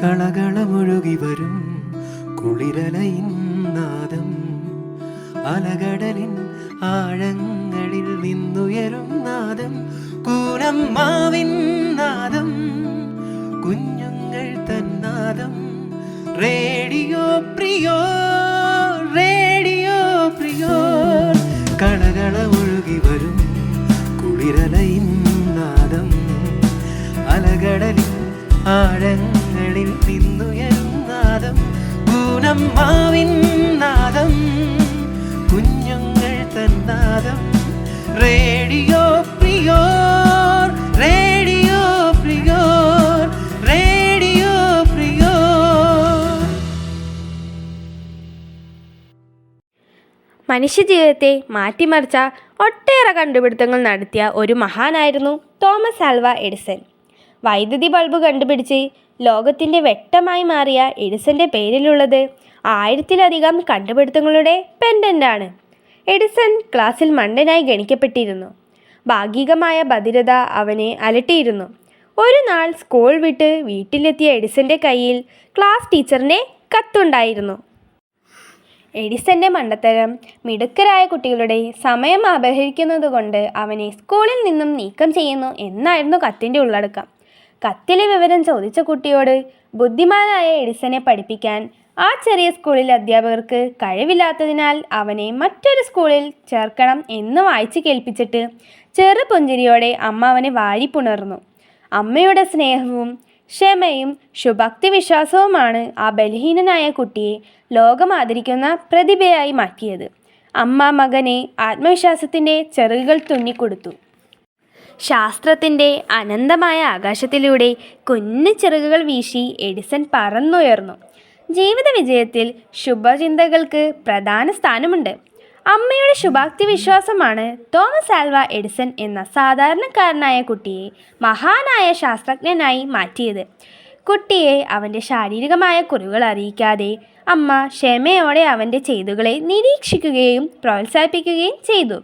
കളകളമൊഴുകി വരും കുളിരലയിൻ നാദം, അലകടലിൻ ആഴങ്ങളിൽ നിന്നുയരും നാദം, കൂനമ്മാവിൻ നാദം, കുഞ്ഞുങ്ങൾ തന്നാദം. Radio പ്രിയോ, radio പ്രിയോ. കളകളമൊഴുകി വരും കുളിരലയിൻ നാദം, അലകടലിൻ ആഴങ്ങളിൽ നിന്നുയരും നാദം, പൂനമ്മാവിൻ നാദം, കുഞ്ഞുങ്ങൾ തന്നാദം. റേഡിയോ പ്രിയോർ, റേഡിയോ പ്രിയോർ, റേഡിയോ പ്രിയോർ. മനുഷ്യജീവിതത്തെ മാറ്റിമറിച്ച ഒട്ടേറെ കണ്ടുപിടുത്തങ്ങൾ നടത്തിയ ഒരു മഹാനായിരുന്നു തോമസ് ആൽവ എഡിസൺ. വൈദ്യുതി ബൾബ് കണ്ടുപിടിച്ച് ലോകത്തിൻ്റെ വെട്ടമായി മാറിയ എഡിസന്റെ പേരിലുള്ളത് 1000-ലധികം കണ്ടുപിടുത്തങ്ങളുടെ പെൻഡൻ്റാണ്. എഡിസൺ ക്ലാസ്സിൽ മണ്ടനായി ഗണിക്കപ്പെട്ടിരുന്നു. ഭാഗികമായ ബധിരത അവനെ അലട്ടിയിരുന്നു. ഒരു നാൾ സ്കൂൾ വിട്ട് വീട്ടിലെത്തിയ എഡിസന്റെ കയ്യിൽ ക്ലാസ് ടീച്ചറിൻ്റെ കത്തുണ്ടായിരുന്നു. എഡിസന്റെ മണ്ടത്തരം മിടുക്കരായ കുട്ടികളുടെ സമയം അപഹരിക്കുന്നതുകൊണ്ട് അവനെ സ്കൂളിൽ നിന്നും നീക്കം ചെയ്യുന്നു എന്നായിരുന്നു കത്തിൻ്റെ ഉള്ളടക്കം. കത്തിലെ വിവരം ചോദിച്ച കുട്ടിയോട് ബുദ്ധിമാനായ എഡിസനെ പഠിപ്പിക്കാൻ ആ ചെറിയ സ്കൂളിൽ അധ്യാപകർക്ക് കഴിവില്ലാത്തതിനാൽ അവനെ മറ്റൊരു സ്കൂളിൽ ചേർക്കണം എന്ന് വായിച്ച് കേൾപ്പിച്ചിട്ട് ചെറുപുഞ്ചിരിയോടെ അമ്മ അവനെ വാരിപ്പുണർന്നു. അമ്മയുടെ സ്നേഹവും ക്ഷമയും ശുഭക്തി വിശ്വാസവുമാണ് ആ ബലഹീനനായ കുട്ടിയെ ലോകം ആദരിക്കുന്ന പ്രതിഭയായി മാറ്റിയത്. അമ്മ മകനെ ആത്മവിശ്വാസത്തിൻ്റെ ചിറകുകൾ തുന്നിക്കൊടുത്തു. ശാസ്ത്രത്തിൻ്റെ അനന്തമായ ആകാശത്തിലൂടെ കുഞ്ഞു ചിറകുകൾ വീശി എഡിസൺ പറന്നുയർന്നു. ജീവിത വിജയത്തിൽ ശുഭചിന്തകൾക്ക് പ്രധാന സ്ഥാനമുണ്ട്. അമ്മയുടെ ശുഭാക്തി വിശ്വാസമാണ് തോമസ് ആൽവ എഡിസൺ എന്ന സാധാരണക്കാരനായ കുട്ടിയെ മഹാനായ ശാസ്ത്രജ്ഞനായി മാറ്റിയത്. കുട്ടിയെ അവൻ്റെ ശാരീരികമായ കുറവുകൾ അറിയിക്കാതെ അമ്മ ക്ഷമയോടെ അവൻ്റെ ചെയ്തുകളെ നിരീക്ഷിക്കുകയും പ്രോത്സാഹിപ്പിക്കുകയും ചെയ്തു.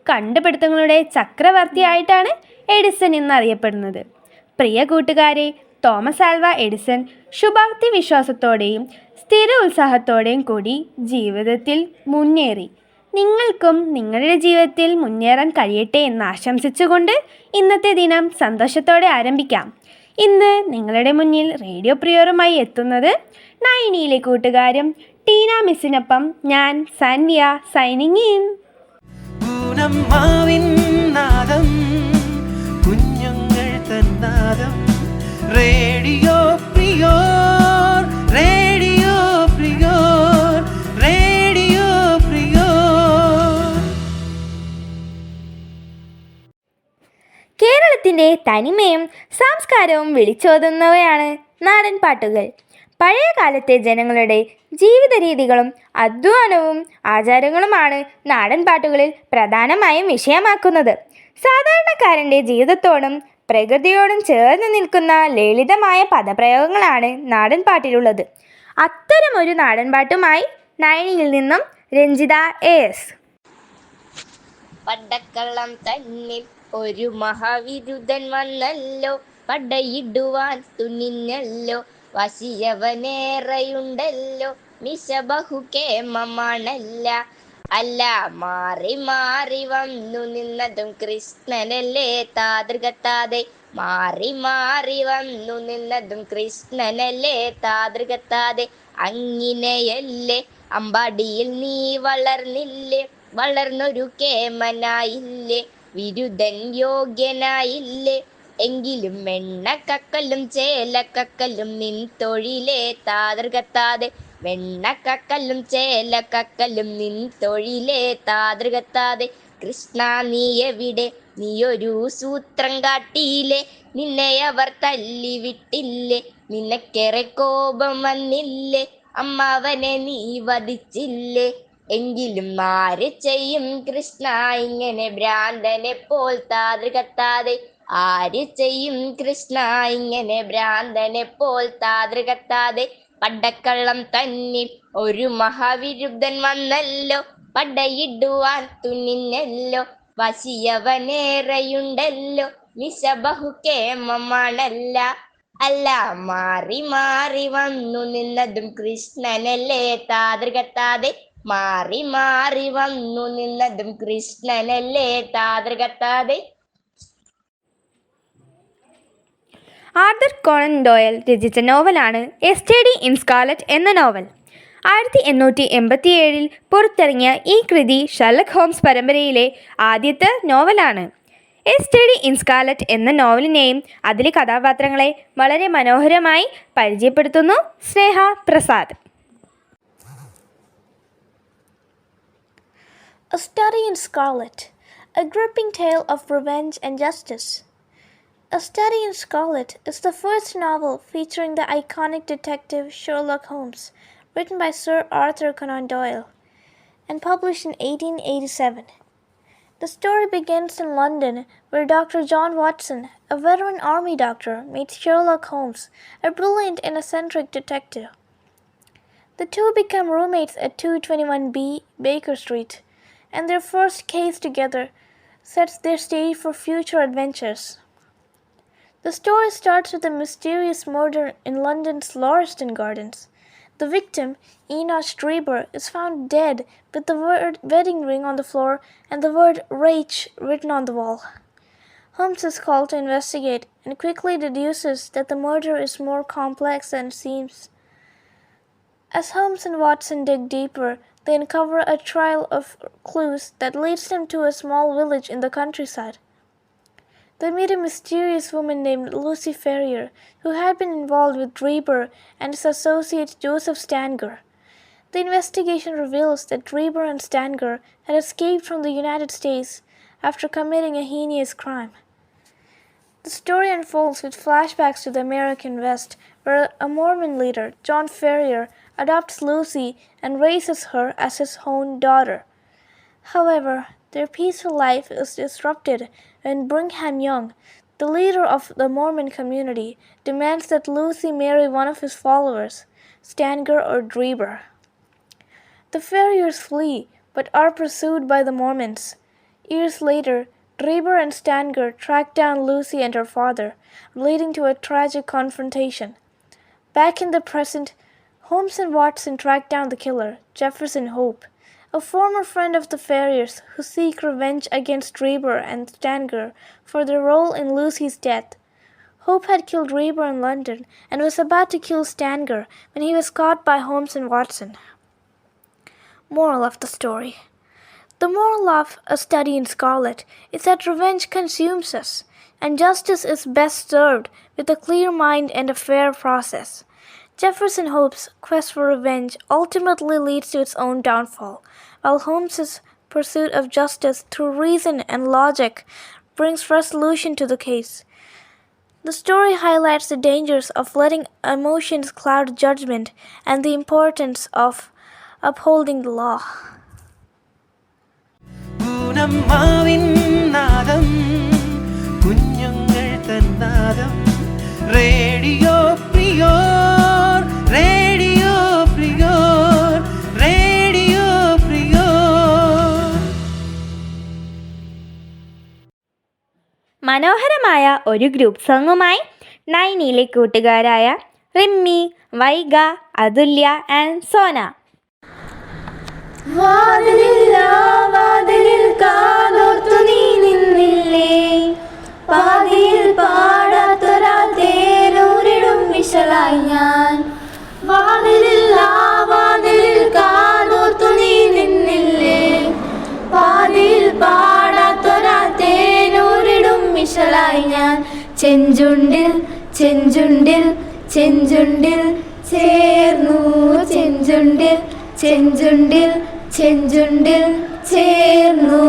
കണ്ടുപിടുത്തങ്ങളുടെ ചക്രവർത്തിയായിട്ടാണ് എഡിസൺ എന്നറിയപ്പെടുന്നത്. പ്രിയ കൂട്ടുകാരെ, തോമസ് ആൽവ എഡിസൺ ശുഭാക്തി വിശ്വാസത്തോടെയും സ്ഥിര ഉത്സാഹത്തോടെയും കൂടി ജീവിതത്തിൽ മുന്നേറി. നിങ്ങൾക്കും നിങ്ങളുടെ ജീവിതത്തിൽ മുന്നേറാൻ കഴിയട്ടെ എന്ന് ആശംസിച്ചുകൊണ്ട് ഇന്നത്തെ ദിനം സന്തോഷത്തോടെ ആരംഭിക്കാം. ഇന്ന് നിങ്ങളുടെ മുന്നിൽ റേഡിയോ പ്രിയറുമായി എത്തുന്നത് നൈനിയിലെ കൂട്ടുകാരും ടീന മിസ്സിനൊപ്പം ഞാൻ സന്യ, സൈനിങ് ഇൻ. നാദം, കുഞ്ഞുങ്ങൾ തന്നാദം. റേഡിയോ പ്രിയോർ, റേഡിയോ പ്രിയോർ, റേഡിയോ പ്രിയോർ. കേരളത്തിൻ്റെ തനിമയും സംസ്കാരവും വിളിച്ചോതുന്നവയാണ് നാടൻ പാട്ടുകൾ. പഴയ കാലത്തെ ജനങ്ങളുടെ ജീവിത രീതികളും അധ്വാനവും ആചാരങ്ങളുമാണ് നാടൻ പാട്ടുകളിൽ പ്രധാനമായും വിഷയമാക്കുന്നത്. സാധാരണക്കാരൻ്റെ ജീവിതത്തോടും പ്രകൃതിയോടും ചേർന്ന് നിൽക്കുന്ന ലളിതമായ പദപ്രയോഗങ്ങളാണ് നാടൻ പാട്ടിലുള്ളത്. അത്തരമൊരു നാടൻ പാട്ടുമായി നയനിയിൽ നിന്നും രഞ്ജിത എസ്. പടക്കളം തന്നിൽ ഒരു മഹാവിരുദ്ധൻ വന്നല്ലോ, പടയിടുവാൻ തുനിഞ്ഞല്ലോ, വശിയവനേറെയുണ്ടല്ലോ, മിശ ബഹുകേമമാണല്ല. അല്ല മാറി മാറി വന്നു നിന്നതും കൃഷ്ണനല്ലേ താതൃകത്താതെ, മാറി മാറി വന്നു നിന്നതും കൃഷ്ണനല്ലേ താതൃകത്താതെ. അങ്ങിനെയല്ലേ അമ്പാടിയിൽ നീ വളർന്നില്ലേ, വളർന്നൊരു കേമനായില്ലേ, വിരുദ്ധൻ യോഗ്യനായില്ലേ. എങ്കിലും വെണ്ണക്കക്കല്ലും ചേലക്കക്കല്ലും നിൻ തൊഴിലേ താതൃകത്താതെ, വെണ്ണക്കക്കല്ലും ചേലക്കക്കല്ലും നിൻ തൊഴിലേ താതൃകത്താതെ. കൃഷ്ണ നീ എവിടെ, നീയൊരു സൂത്രം കാട്ടിയില്ലേ, നിന്നെ അവർ തല്ലി വിട്ടില്ലേ, നിനക്കേറെ കോപം വന്നില്ലേ, അമ്മാവനെ നീ വധിച്ചില്ലേ. എങ്കിലും ആര് ചെയ്യും കൃഷ്ണ ഇങ്ങനെ ഭ്രാന്തനെ പോൽ താതൃകത്താതെ, ആര് ചെയ്യും കൃഷ്ണ ഇങ്ങനെ ഭ്രാന്തനെ പോൽ താതൃകത്താതെ. പടക്കള്ളം തന്നിൽ ഒരു മഹാവിരുദ്ധൻ വന്നല്ലോ, പടയിടുവാൻ തുനിഞ്ഞല്ലോ, വശിയവനേറെയുണ്ടല്ലോ, മിശ ബഹുകേമമാണല്ല. അല്ല മാറി മാറി വന്നു നിന്നതും കൃഷ്ണനല്ലേ താതൃകത്താതെ മാറി മാറി വന്നു നിന്നതും കൃഷ്ണനല്ലേ താതൃകത്താതെ. ആർതർ കോണൻ ഡോയൽ രചിച്ച നോവലാണ് എ സ്റ്റഡി ഇൻ സ്കാർലറ്റ് എന്ന നോവൽ. 1887 പുറത്തിറങ്ങിയ ഈ കൃതി ഷെർലക് ഹോംസ് പരമ്പരയിലെ ആദ്യത്തെ നോവലാണ്. എ സ്റ്റഡി ഇൻ സ്കാർലറ്റ് എന്ന നോവലിനെയും അതിലെ കഥാപാത്രങ്ങളെ വളരെ മനോഹരമായി പരിചയപ്പെടുത്തുന്നു സ്നേഹ Prasad. A Study in Scarlet, a gripping tale of revenge and justice. A Study in Scarlet is the first novel featuring the iconic detective Sherlock Holmes, written by Sir Arthur Conan Doyle, and published in 1887. The story begins in London, where Dr. John Watson, a veteran army doctor, meets Sherlock Holmes, a brilliant and eccentric detective. The two become roommates at 221B Baker Street, and their first case together sets their stage for future adventures. The story starts with a mysterious murder in London's Lauriston Gardens. The victim, Enoch Dreber, is found dead with the word wedding ring on the floor and the word Rach written on the wall. Holmes is called to investigate and quickly deduces that the murder is more complex than it seems. As Holmes and Watson dig deeper, they uncover a trail of clues that leads them to a small village in the countryside. They meet a mysterious woman named Lucy Ferrier, who had been involved with Dreber and his associate Joseph Stanger. The investigation reveals that Dreber and Stanger had escaped from the United States after committing a heinous crime. The story unfolds with flashbacks to the American West, where a Mormon leader, John Ferrier, adopts Lucy and raises her as his own daughter. However, their peaceful life is disrupted when Brigham Young, the leader of the Mormon community, demands that Lucy marry one of his followers, Stanger or Dreber. The Ferriers flee, but are pursued by the Mormons. Years later, Dreber and Stanger track down Lucy and her father, leading to a tragic confrontation. Back in the present, Holmes and Watson track down the killer, Jefferson Hope, a former friend of the Ferriers who seek revenge against Dreber and Stanger for their role in Lucy's death. Hope had killed Dreber in London and was about to kill Stanger when he was caught by Holmes and Watson. Moral of the story. The moral of A Study in Scarlet is that revenge consumes us, and justice is best served with a clear mind and a fair process. Jefferson Hope's quest for revenge ultimately leads to its own downfall, while Holmes's pursuit of justice through reason and logic brings resolution to the case. The story highlights the dangers of letting emotions cloud judgment and the importance of upholding the law. പൂനമ്മാവിൻ നാദം കുഞ്ഞുങ്ങൾ തന്നാദം radio പ്രിയോർ radio പ്രിയോർ radio പ്രിയോർ. മനോഹരമായ ഒരു group സോങ്ങുമായി നൈനിയിലെ കൂട്ടുകാരായ റിമ്മി, വൈഗ, അതുല്യ ആൻഡ് സോന. വാതിലില്ല വാതിലിൽ കാതോർത്തു നീ നിന്നില്ലേ, പാതിയിൽ പാടാത്തൊരാ തേനൂരിടും വിശലായി ഞാൻ. വാതിലില്ല വാതിലിൽ കാതോർത്തു നീ നിന്നില്ലേ, പാതിയിൽ പാടാത്തൊരാ തേനൂരിടും വിശലായി ഞാൻ. ചെഞ്ചുണ്ടിൽ ചെഞ്ചുണ്ടിൽ ചെഞ്ചുണ്ടിൽ ചേർന്നു, ചെഞ്ചുണ്ടിൽ ചെഞ്ചുണ്ടിൽ ചെഞ്ചുണ്ടിൽ ചേർന്നു.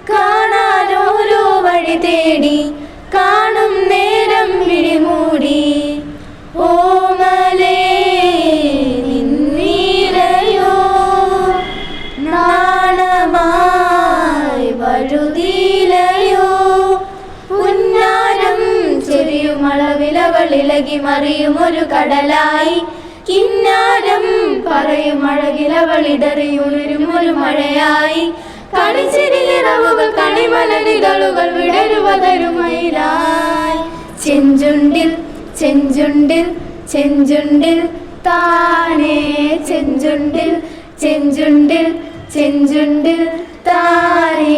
കാണാനോരോ വഴി തേടി കാണും നേരം വിഴിമൂടി, ഓമലേ നിന്നിലയോ നാണമായി വഴുതിയിലയോ. പുന്നാരം ചെറിയുമളവിലവളിളകി മറിയും ഒരു കടലായി, കിന്നാരം പറയും അഴകിലവളിടറിയുണരും ഒരു മഴയായി. കണിച്ചിരിറവുകൾ കണിമലരിതളുകൾ വിടരുവതരുമയിലായി. ചെഞ്ചുണ്ടിൽ ചെഞ്ചുണ്ടിൽ ചെഞ്ചുണ്ടിൽ താനേ ചെഞ്ചുണ്ടിൽ ചെഞ്ചുണ്ടിൽ ചെഞ്ചുണ്ടിൽ താനേ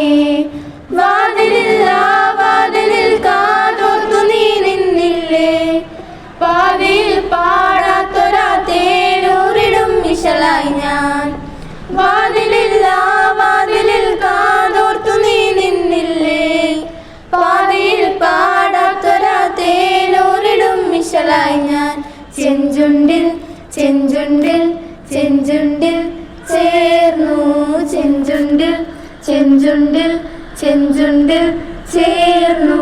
വാതിലിൽ ആ വാതിലിൽ കാതോർത്തു നീ നിന്നില്ലേ പാതിയിൽ പാടാത്തൊരാ തേനൂറിടും ഇശലായി ഞാൻ വാതിലിൽ ആ വാതിലിൽ കാതോർത്തു നീ നിന്നില്ലേ പാതിയിൽ പാടാത്തൊരാ തേനൂറിടും ഇശലായി ഞാൻ ചെഞ്ചുണ്ടിൽ ചെഞ്ചുണ്ടിൽ ചെഞ്ചുണ്ടിൽ ചേർന്നു ചെഞ്ചുണ്ടിൽ ചെഞ്ചുണ്ടിൽ ചെഞ്ചുണ്ടിൽ ചേർന്നു.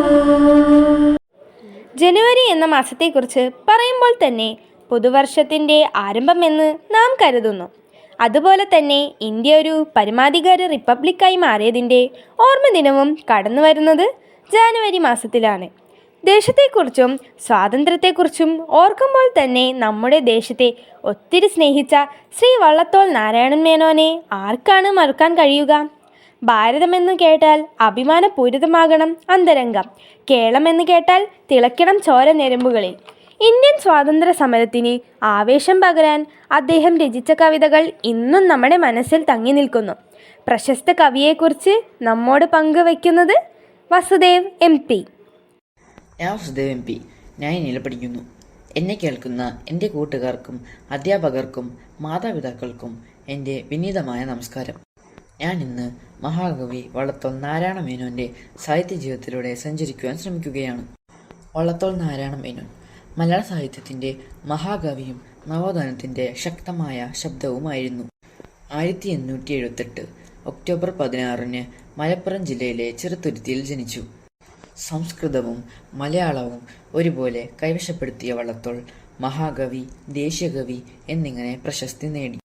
ജനുവരി എന്ന മാസത്തെക്കുറിച്ച് പറയുമ്പോൾ തന്നെ പുതുവർഷത്തിൻ്റെ ആരംഭമെന്ന് നാം കരുതുന്നു. അതുപോലെ തന്നെ ഇന്ത്യ ഒരു പരമാധികാര റിപ്പബ്ലിക്കായി മാറിയതിൻ്റെ ഓർമ്മ ദിനവും കടന്നു വരുന്നത് ജനുവരി മാസത്തിലാണ്. ദേശത്തെക്കുറിച്ചും സ്വാതന്ത്ര്യത്തെക്കുറിച്ചും ഓർക്കുമ്പോൾ തന്നെ നമ്മുടെ ദേശത്തെ ഒത്തിരി സ്നേഹിച്ച ശ്രീ വള്ളത്തോൾ നാരായണൻ മേനോനെ ആർക്കാണ് മറക്കാൻ കഴിയുക? ഭാരതമെന്ന് കേട്ടാൽ അഭിമാനപൂരിതമാകണം അന്തരംഗം, കേരളമെന്ന് കേട്ടാൽ തിളയ്ക്കണം ചോര ഞരമ്പുകളിൽ. ഇന്ത്യൻ സ്വാതന്ത്ര്യ സമരത്തിന് ആവേശം പകരാൻ അദ്ദേഹം രചിച്ച കവിതകൾ ഇന്നും നമ്മുടെ മനസ്സിൽ തങ്ങി നിൽക്കുന്നു. പ്രശസ്ത കവിയെക്കുറിച്ച് നമ്മോട് പങ്കുവയ്ക്കുന്നത് വസുദേവ് MP. ഞാൻ വസുദേവ് MP. ഞാൻ ഇനിയിൽ പഠിക്കുന്നു. എന്നെ കേൾക്കുന്ന എൻ്റെ കൂട്ടുകാർക്കും അധ്യാപകർക്കും മാതാപിതാക്കൾക്കും എൻ്റെ വിനീതമായ നമസ്കാരം. ഞാൻ ഇന്ന് മഹാകവി വള്ളത്തോൾ നാരായണ മേനോൻ്റെ സാഹിത്യ ജീവിതത്തിലൂടെ സഞ്ചരിക്കുവാൻ ശ്രമിക്കുകയാണ്. വള്ളത്തോൾ നാരായണ മേനോൻ മലയാള സാഹിത്യത്തിൻ്റെ മഹാകവിയും നവോത്ഥാനത്തിൻ്റെ ശക്തമായ ശബ്ദവുമായിരുന്നു. 1878 ഒക്ടോബർ 16 മലപ്പുറം ജില്ലയിലെ ചെറുത്തുരുത്തിയിൽ ജനിച്ചു. സംസ്കൃതവും മലയാളവും ഒരുപോലെ കൈവശപ്പെടുത്തിയ വള്ളത്തോൾ മഹാകവി, ദേശീയകവി എന്നിങ്ങനെ പ്രശസ്തി നേടി.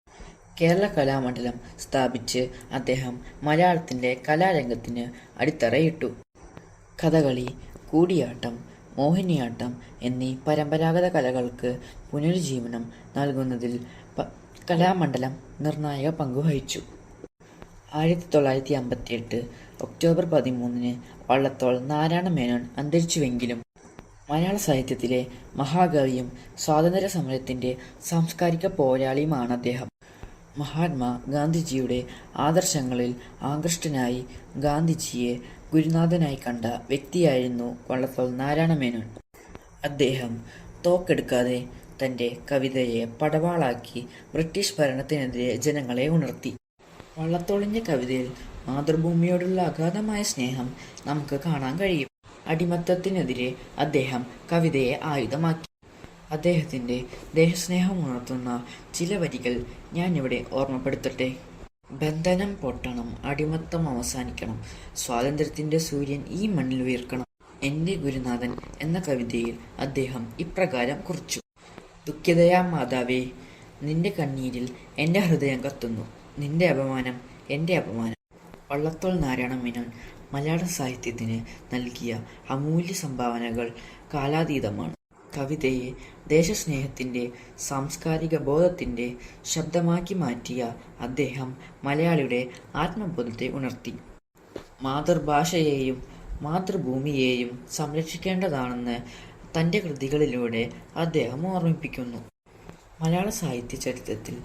കേരള കലാമണ്ഡലം സ്ഥാപിച്ച് അദ്ദേഹം മലയാളത്തിൻ്റെ കലാരംഗത്തിന് അടിത്തറയിട്ടു. കഥകളി, കൂടിയാട്ടം, മോഹിനിയാട്ടം എന്നീ പരമ്പരാഗത കലകൾക്ക് പുനരുജ്ജീവനം നൽകുന്നതിൽ കലാമണ്ഡലം നിർണായക പങ്കുവഹിച്ചു. 1958 ഒക്ടോബർ 13 വള്ളത്തോൾ നാരായണ മേനോൻ അന്തരിച്ചുവെങ്കിലും മലയാള സാഹിത്യത്തിലെ മഹാകവിയും സ്വാതന്ത്ര്യ സമരത്തിൻ്റെ സാംസ്കാരിക പോരാളിയുമാണ് അദ്ദേഹം. മഹാത്മാ ഗാന്ധിജിയുടെ ആദർശങ്ങളിൽ ആകൃഷ്ടനായി ഗാന്ധിജിയെ ഗുരുനാഥനായി കണ്ട വ്യക്തിയായിരുന്നു വള്ളത്തോൾ നാരായണ മേനോൻ. അദ്ദേഹം തോക്കെടുക്കാതെ തൻ്റെ കവിതയെ പടവാളാക്കി ബ്രിട്ടീഷ് ഭരണത്തിനെതിരെ ജനങ്ങളെ ഉണർത്തി. വള്ളത്തോളിൻ്റെ കവിതയിൽ മാതൃഭൂമിയോടുള്ള അഗാധമായ സ്നേഹം നമുക്ക് കാണാൻ കഴിയും. അടിമത്തത്തിനെതിരെ അദ്ദേഹം കവിതയെ ആയുധമാക്കി. അദ്ദേഹത്തിൻ്റെ ദേശസ്നേഹം ഉണർത്തുന്ന ചില വരികൾ ഞാനിവിടെ ഓർമ്മപ്പെടുത്തട്ടെ. ബന്ധനം പൊട്ടണം, അടിമത്തം അവസാനിക്കണം, സ്വാതന്ത്ര്യത്തിൻ്റെ സൂര്യൻ ഈ മണ്ണിൽ ഉയർക്കണം. എൻ്റെ ഗുരുനാഥൻ എന്ന കവിതയിൽ അദ്ദേഹം ഇപ്രകാരം കുറിച്ചു: ദുഃഖിതയാ മാതാവേ, നിന്റെ കണ്ണീരിൽ എൻ്റെ ഹൃദയം കത്തുന്നു, നിന്റെ അപമാനം എൻ്റെ അപമാനം. വള്ളത്തോൾ നാരായണ മേനോൻ മലയാള സാഹിത്യത്തിന് നൽകിയ അമൂല്യ സംഭാവനകൾ കാലാതീതമാണ്. കവിതയെ ദേശസ്നേഹത്തിൻ്റെ സാംസ്കാരിക ബോധത്തിൻ്റെ ശബ്ദമാക്കി മാറ്റിയ അദ്ദേഹം മലയാളിയുടെ ആത്മബോധത്തെ ഉണർത്തി. മാതൃഭാഷയെയും മാതൃഭൂമിയെയും സംരക്ഷിക്കേണ്ടതാണെന്ന് തൻ്റെ കൃതികളിലൂടെ അദ്ദേഹം ഓർമ്മിപ്പിക്കുന്നു. മലയാള സാഹിത്യ ചരിത്രത്തിൽ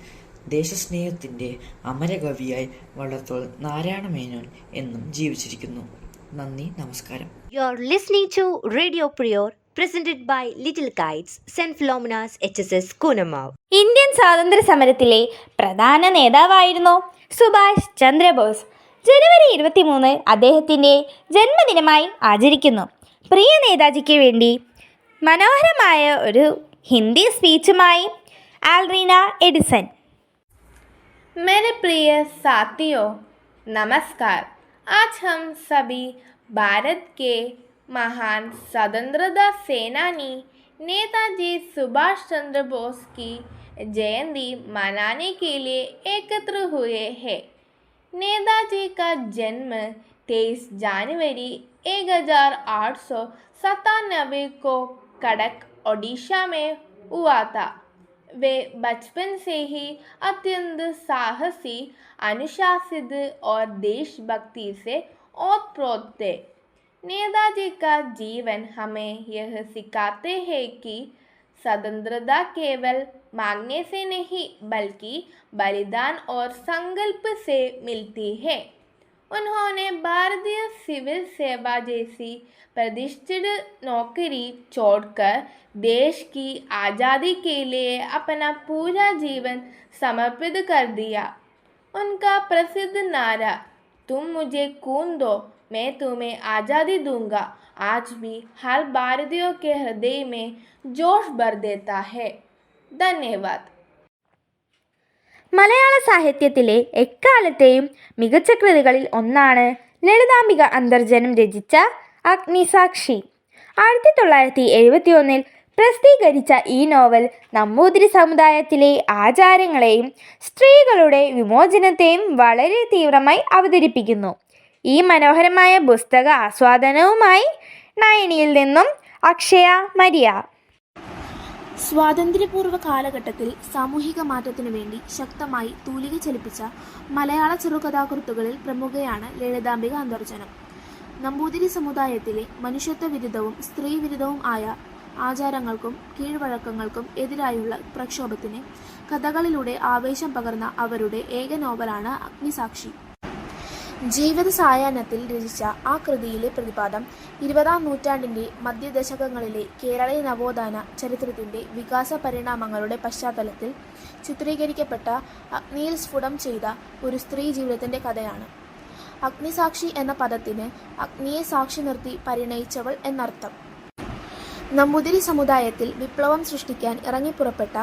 ദേശസ്നേഹത്തിൻ്റെ അമരകവിയായി വള്ളത്തോൾ നാരായണ മേനോൻ എന്നും ജീവിച്ചിരിക്കുന്നു. നന്ദി, നമസ്കാരം. You're listening to Radio Prior, presented by Little Kites, St. Philomena's HSS Kunamav. Indian സ്വാതന്ത്ര്യ സമരത്തിലെ പ്രധാന നേതാവായിരുന്നു സുഭാഷ് ചന്ദ്രബോസ്. ജനുവരി 23 അദ്ദേഹത്തിൻ്റെ ജന്മദിനമായി ആചരിക്കുന്നു. പ്രിയ നേതാജിക്ക് വേണ്ടി മനോഹരമായ ഒരു ഹിന്ദി സ്പീച്ചുമായി ആൽറീന എഡിസൺ. मेरे प्रिय साथियों, नमस्कार। आज हम सभी भारत के महान स्वतंत्रता सेनानी नेताजी सुभाष चंद्र बोस की जयंती मनाने के लिए एकत्र हुए हैं। नेताजी का जन्म 23 जनवरी 1897 को कटक, ओडिशा में हुआ था। वे बचपन से ही अत्यंत साहसी, अनुशासित और देशभक्ति से ओतप्रोत थे। नेताजी का जीवन हमें यह सिखाते हैं कि स्वतंत्रता केवल मांगने से नहीं बल्कि बलिदान और संकल्प से मिलती है। उन्होंने भारतीय सिविल सेवा जैसी प्रतिष्ठित नौकरी छोड़कर देश की आज़ादी के लिए अपना पूरा जीवन समर्पित कर दिया। उनका प्रसिद्ध नारा तुम मुझे खून दो मैं तुम्हें आज़ादी दूंगा आज भी हर भारतीय के हृदय में जोश भर देता है। धन्यवाद। മലയാള സാഹിത്യത്തിലെ എക്കാലത്തെയും മികച്ച കൃതികളിൽ ഒന്നാണ് ലളിതാംബിക അന്തർജനം രചിച്ച അഗ്നിസാക്ഷി. 1971 പ്രസിദ്ധീകരിച്ച ഈ നോവൽ നമ്പൂതിരി സമുദായത്തിലെ ആചാരങ്ങളെയും സ്ത്രീകളുടെ വിമോചനത്തെയും വളരെ തീവ്രമായി അവതരിപ്പിക്കുന്നു. ഈ മനോഹരമായ പുസ്തക ആസ്വാദനവുമായി നയനിയിൽ നിന്നും അക്ഷയ മരിയ. സ്വാതന്ത്ര്യപൂർവ്വ കാലഘട്ടത്തിൽ സാമൂഹിക മാറ്റത്തിനു വേണ്ടി ശക്തമായി തൂലിക ചലിപ്പിച്ച മലയാള ചെറുകഥാകൃത്തുകളിൽ പ്രമുഖയാണ് ലളിതാംബിക അന്തർജനം. നമ്പൂതിരി സമുദായത്തിലെ മനുഷ്യത്വ വിരുദ്ധവും സ്ത്രീ വിരുദ്ധവും ആയ ആചാരങ്ങൾക്കും കീഴ്വഴക്കങ്ങൾക്കും എതിരായുള്ള പ്രക്ഷോഭത്തിന് കഥകളിലൂടെ ആവേശം പകർന്ന അവരുടെ ഏക നോവലാണ് അഗ്നിസാക്ഷി. ജീവിത സായാഹ്നത്തിൽ രചിച്ച ആ കൃതിയിലെ പ്രതിപാദം 20-ാം നൂറ്റാണ്ടിൻ്റെ മധ്യദശകങ്ങളിലെ കേരളീയ നവോത്ഥാന ചരിത്രത്തിൻ്റെ വികാസ പരിണാമങ്ങളുടെ പശ്ചാത്തലത്തിൽ ചിത്രീകരിക്കപ്പെട്ട അഗ്നിയിൽ സ്ഫുടം ചെയ്ത ഒരു സ്ത്രീ ജീവിതത്തിൻ്റെ കഥയാണ്. അഗ്നിസാക്ഷി എന്ന പദത്തിന് അഗ്നിയെ സാക്ഷി നിർത്തി പരിണയിച്ചവൾ എന്നർത്ഥം. നമ്പൂതിരി സമുദായത്തിൽ വിപ്ലവം സൃഷ്ടിക്കാൻ ഇറങ്ങിപ്പുറപ്പെട്ട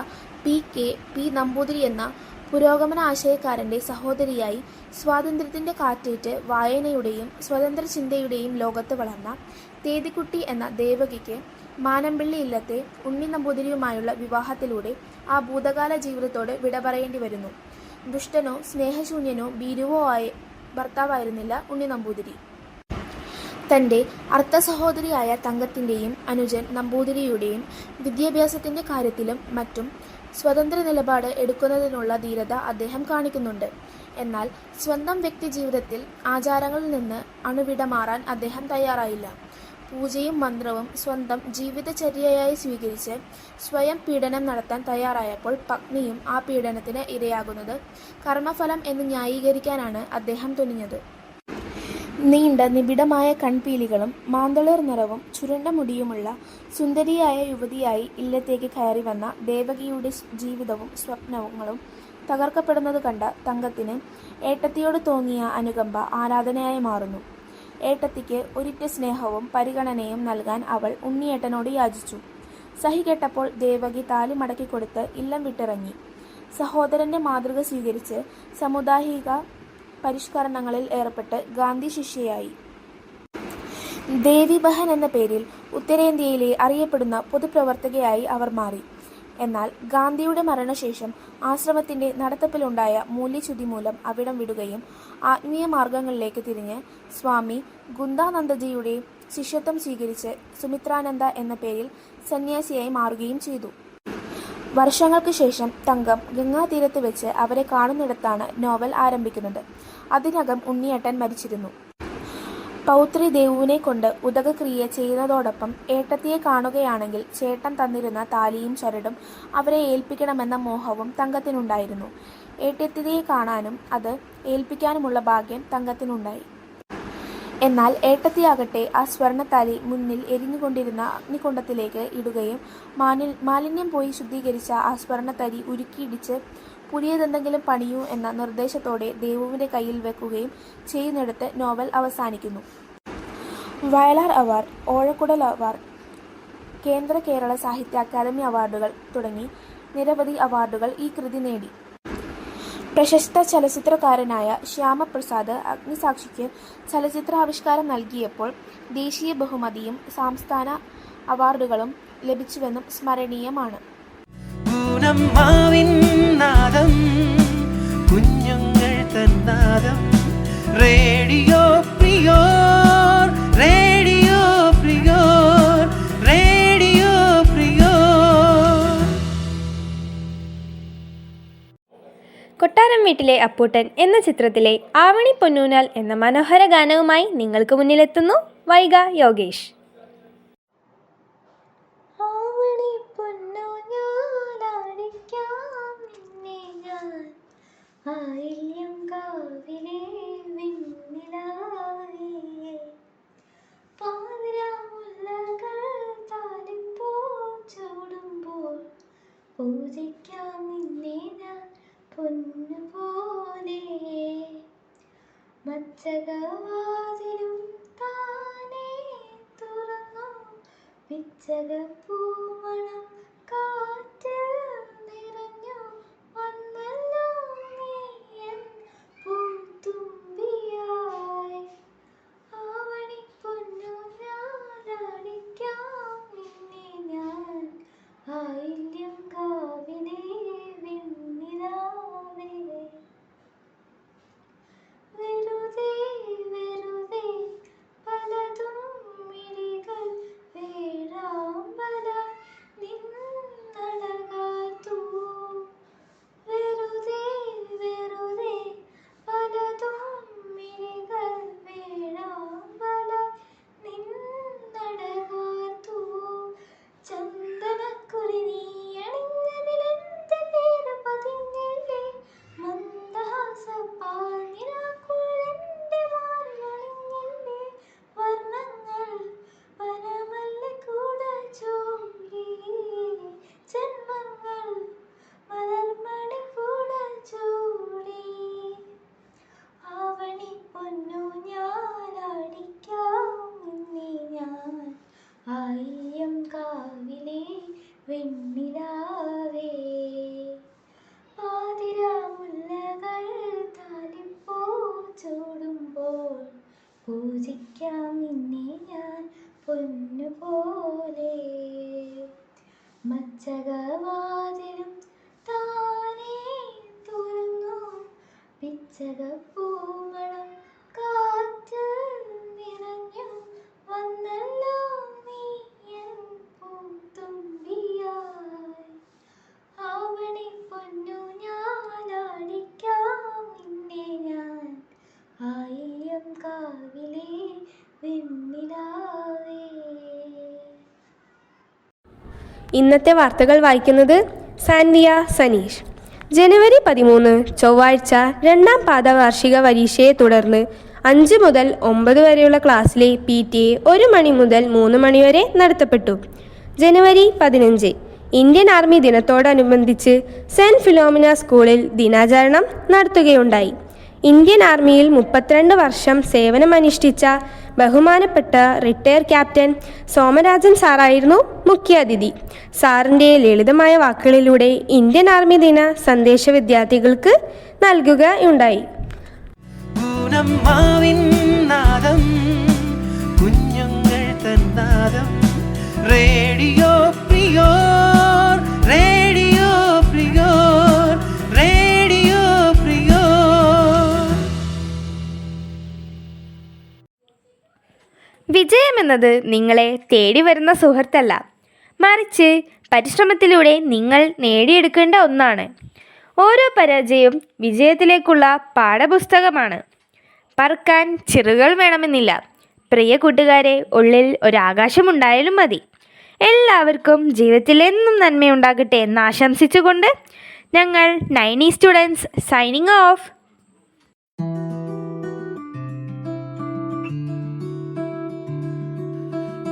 പി നമ്പൂതിരി എന്ന പുരോഗമന ആശയക്കാരൻ്റെ സഹോദരിയായി സ്വാതന്ത്ര്യത്തിൻ്റെ കാറ്റേറ്റ് വായനയുടെയും സ്വതന്ത്ര ചിന്തയുടെയും ലോകത്ത് വളർന്ന തേതിക്കുട്ടി എന്ന ദേവകിക്ക് മാനമ്പിള്ളി ഇല്ലത്തെ ഉണ്ണി നമ്പൂതിരിയുമായുള്ള വിവാഹത്തിലൂടെ ആ ഭൂതകാല ജീവിതത്തോട് വിട പറയേണ്ടി വരുന്നു. ദുഷ്ടനോ സ്നേഹശൂന്യനോ ഭീരുവോ ആയ ഭർത്താവായിരുന്നില്ല ഉണ്ണി നമ്പൂതിരി. തൻ്റെ അർത്ഥ സഹോദരിയായ തങ്കത്തിൻ്റെയും അനുജൻ നമ്പൂതിരിയുടെയും വിദ്യാഭ്യാസത്തിൻ്റെ കാര്യത്തിലും മറ്റും സ്വതന്ത്ര നിലപാട് എടുക്കുന്നതിനുള്ള ധീരത അദ്ദേഹം കാണിക്കുന്നുണ്ട്. എന്നാൽ സ്വന്തം വ്യക്തി ജീവിതത്തിൽ ആചാരങ്ങളിൽ നിന്ന് അണുവിട മാറാൻ അദ്ദേഹം തയ്യാറായില്ല. പൂജയും മന്ത്രവും സ്വന്തം ജീവിതചര്യയായി സ്വീകരിച്ച് സ്വയം പീഡനം നടത്താൻ തയ്യാറായപ്പോൾ പത്നിയും ആ പീഡനത്തിന് ഇരയാകുന്നത് കർമ്മഫലം എന്ന് ന്യായീകരിക്കാനാണ് അദ്ദേഹം തുനിഞ്ഞത്. നീണ്ട നിബിഡമായ കൺപീലികളും മാന്തളിർ നിറവും ചുരുണ്ട മുടിയുമുള്ള സുന്ദരിയായ യുവതിയായി ഇല്ലത്തേക്ക് കയറി വന്ന ദേവകിയുടെ ജീവിതവും സ്വപ്നങ്ങളും തകർക്കപ്പെടുന്നത് കണ്ട തങ്കത്തിന് ഏട്ടത്തിയോട് തോന്നിയ അനുകമ്പ ആരാധനയായി മാറുന്നു. ഏട്ടത്തിക്ക് ഒരിറ്റ സ്നേഹവും പരിഗണനയും നൽകാൻ അവൾ ഉണ്ണിയേട്ടനോട് യാചിച്ചു. സഹി കേട്ടപ്പോൾ ദേവകി താലി മടക്കിക്കൊടുത്ത് ഇല്ലം വിട്ടിറങ്ങി. സഹോദരൻ്റെ മാതൃക സ്വീകരിച്ച് സാമുദായിക പരിഷ്കരണങ്ങളിൽ ഏർപ്പെട്ട് ഗാന്ധി ശിഷ്യയായി. ദേവി ബഹൻ എന്ന പേരിൽ ഉത്തരേന്ത്യയിലെ അറിയപ്പെടുന്ന പൊതുപ്രവർത്തകയായി അവർ മാറി. എന്നാൽ ഗാന്ധിയുടെ മരണശേഷം ആശ്രമത്തിൻ്റെ നടത്തിപ്പിലുണ്ടായ മൂല്യച്യുതി മൂലം അവിടം വിടുകയും ആത്മീയ മാർഗങ്ങളിലേക്ക് തിരിഞ്ഞ് സ്വാമി ഗുന്ദാനന്ദജിയുടെ ശിഷ്യത്വം സ്വീകരിച്ച് സുമിത്രാനന്ദ എന്ന പേരിൽ സന്യാസിയായി മാറുകയും ചെയ്തു. വർഷങ്ങൾക്ക് ശേഷം തങ്കം ഗംഗാതീരത്ത് വെച്ച് അവരെ കാണുന്നിടത്താണ് നോവൽ ആരംഭിക്കുന്നത്. അതിനകം ഉണ്ണിയേട്ടൻ മരിച്ചിരുന്നു. പൗത്രി ദേവുവിനെ കൊണ്ട് ഉദകക്രിയ ചെയ്യുന്നതോടൊപ്പം ഏട്ടത്തിയെ കാണുകയാണെങ്കിൽ ചേട്ടൻ തന്നിരുന്ന താലിയും ചരടും അവരെ ഏൽപ്പിക്കണമെന്ന മോഹവും തങ്കത്തിനുണ്ടായിരുന്നു. ഏട്ടത്തിയെ കാണാനും അത് ഏൽപ്പിക്കാനുമുള്ള ഭാഗ്യം തങ്കത്തിനുണ്ടായി. എന്നാൽ ഏട്ടത്തിയാകട്ടെ ആ സ്വർണ്ണത്താലി മുന്നിൽ എരിഞ്ഞുകൊണ്ടിരുന്ന അഗ്നികുണ്ഡത്തിലേക്ക് ഇടുകയും മാലിന്യം പോയി ശുദ്ധീകരിച്ച ആ സ്വർണ്ണത്തരി ഉരുക്കിയിടിച്ച് പുതിയതെന്തെങ്കിലും പണിയൂ എന്ന നിർദ്ദേശത്തോടെ ദേവുവിൻ്റെ കയ്യിൽ വെക്കുകയും ചെയ്യുന്നിടത്ത് നോവൽ അവസാനിക്കുന്നു. വയലാർ അവാർഡ്, ഓഴക്കുടൽ അവാർഡ്, കേന്ദ്ര കേരള സാഹിത്യ അക്കാദമി അവാർഡുകൾ തുടങ്ങി നിരവധി അവാർഡുകൾ ഈ കൃതി നേടി. പ്രശസ്ത ചലച്ചിത്രകാരനായ ശ്യാമപ്രസാദ് അഗ്നിസാക്ഷിക്ക് ചലച്ചിത്രാവിഷ്കാരം നൽകിയപ്പോൾ ദേശീയ ബഹുമതിയും സംസ്ഥാന അവാർഡുകളും ലഭിച്ചുവെന്നും സ്മരണീയമാണ്. കുഞ്ഞുങ്ങൾ തന്നാദം റേഡിയോ പ്രിയോർ, റേഡിയോ പ്രിയോർ, റേഡിയോ പ്രിയോർ. കൊട്ടാരം വീട്ടിലെ അപ്പൂട്ടൻ എന്ന ചിത്രത്തിലെ ആവണി പൊന്നൂനാൽ എന്ന മനോഹര ഗാനവുമായി നിങ്ങൾക്ക് മുന്നിലെത്തുന്നു വൈഗ യോഗേഷ്. ആവണി പൊന്നു മച്ചകവാതിലും താനേ തുറന്നു പിച്ചകപ്പൂമണം കാറ്റിൽ നിറഞ്ഞു വന്നല്ലോ നീയൻ പൂത്തുമ്പിയായി ആവണിപ്പൊന്നു ഞാനടിക്കാം നിന്നെ ഞാൻ ആയില്യം കാവിലെ വെണ്ണിലാവേ വെറുതെ വെറുതെ പലതും മിഴികൾ വേഴാമ്പല നിന്നടകാത്തു വെറുതെ വെറുതെ പലതും മിഴികൾ വേഴാമ്പല നിന്നടകാത്തു ചന്ദനക്കുറി നീ അണിഞ്ഞതിലെന്റെ പേര് പതിഞ്ഞില്ലേ മന്ദഹാസപ്പാനിരാക്കുഴലിന്റെ മാറിലണിഞ്ഞില്ലേ വർണ്ണങ്ങൾ വനമല്ലിക്കൂട ചൂടി ജന്മങ്ങൾ മലർമണിക്കൂട ചൂടി ആവണി പൊന്നു ഞാനടിക്കാം നിന്നെ ഞാൻ ആയില്യം കാവിലെ വെണ്ണിലാവേ പാതിരാമുല്ലകൾ താലിപ്പൂ ചൂടുമ്പോൾ പൂജിക്കാം നിന്നെ ഞാൻ പൊന്നുപോലെ മച്ചകവാതിലും താനേ തുറന്നു പിച്ചകപ്പൂമണം കാറ്റിൽ നിറഞ്ഞു വന്നല്ലോ നീയൻ പൂത്തുമ്പിയായി ആവണി പൊന്നു ഞാനടിക്കാം നിന്നെ ഞാൻ ആയില്യം കാവിലെ വെണ്ണിലാവേ. ഇന്നത്തെ വാർത്തകൾ വായിക്കുന്നത് സാൻവിയ സനീഷ്. ജനുവരി 13 ചൊവ്വാഴ്ച രണ്ടാം പാദ വാർഷിക പരീക്ഷയെ തുടർന്ന് 5 മുതൽ 9 വരെയുള്ള ക്ലാസ്സിലെ PTA 1 മണി മുതൽ 3 മണി വരെ നടത്തപ്പെട്ടു. ജനുവരി 15 ഇന്ത്യൻ ആർമി ദിനത്തോടനുബന്ധിച്ച് സെൻറ്റ് ഫിലോമിന സ്കൂളിൽ ദിനാചരണം നടത്തുകയുണ്ടായി. ഇന്ത്യൻ ആർമിയിൽ 32 വർഷം സേവനമനുഷ്ഠിച്ച ബഹുമാനപ്പെട്ട റിട്ടയർ ക്യാപ്റ്റൻ സോമരാജൻ സാറായിരുന്നു മുഖ്യാതിഥി. സാറിൻ്റെ ലളിതമായ വാക്കുകളിലൂടെ ഇന്ത്യൻ ആർമി ദിന സന്ദേശ വിദ്യാർത്ഥികൾക്ക് നൽകുകയുണ്ടായി. കുഞ്ഞുങ്ങൾ തന്നാദം റേഡിയോ പ്രിയോർ റേഡിയോ പ്രിയോർ റേഡിയോ പ്രിയോർ. വിജയമെന്നത് നിങ്ങളെ തേടി വരുന്ന സുഹൃത്തല്ല, മറിച്ച് പരിശ്രമത്തിലൂടെ നിങ്ങൾ നേടിയെടുക്കേണ്ട ഒന്നാണ്. ഓരോ പരാജയവും വിജയത്തിലേക്കുള്ള പാഠപുസ്തകമാണ്. പറക്കാൻ ചിറകുകൾ വേണമെന്നില്ല. പ്രിയ കൂട്ടുകാരെ, ഉള്ളിൽ ഒരാകാശമുണ്ടായാലും മതി. എല്ലാവർക്കും ജീവിതത്തിൽ എന്നും നന്മയുണ്ടാകട്ടെ എന്ന് ആശംസിച്ചുകൊണ്ട് ഞങ്ങൾ 9E സ്റ്റുഡൻസ് സൈനിങ് ഓഫ്.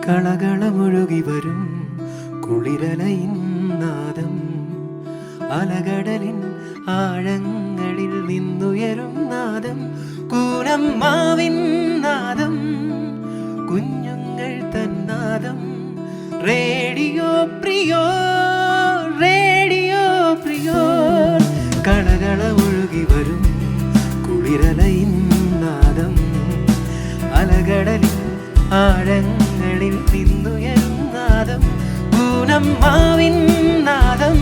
കളകളമൊഴുകി വരും കുളിരലയിൻ നാദം, അലകടലിൻ ആഴങ്ങളിൽ നിന്നുയരും നാദം, കൂനമ്മാവിൻ നാദം, കുഞ്ഞുങ്ങൾ തന്നാദം. റേഡിയോ പ്രിയോർ റേഡിയോ പ്രിയോർ. കളകളമൊഴുകി വരും കുളിരലയിൻ നാദം, അലകടലിൻ ആഴങ്ങളിൽ നിന്നുയരും നാദം, കൂനമ്മാവിൻ നാദം.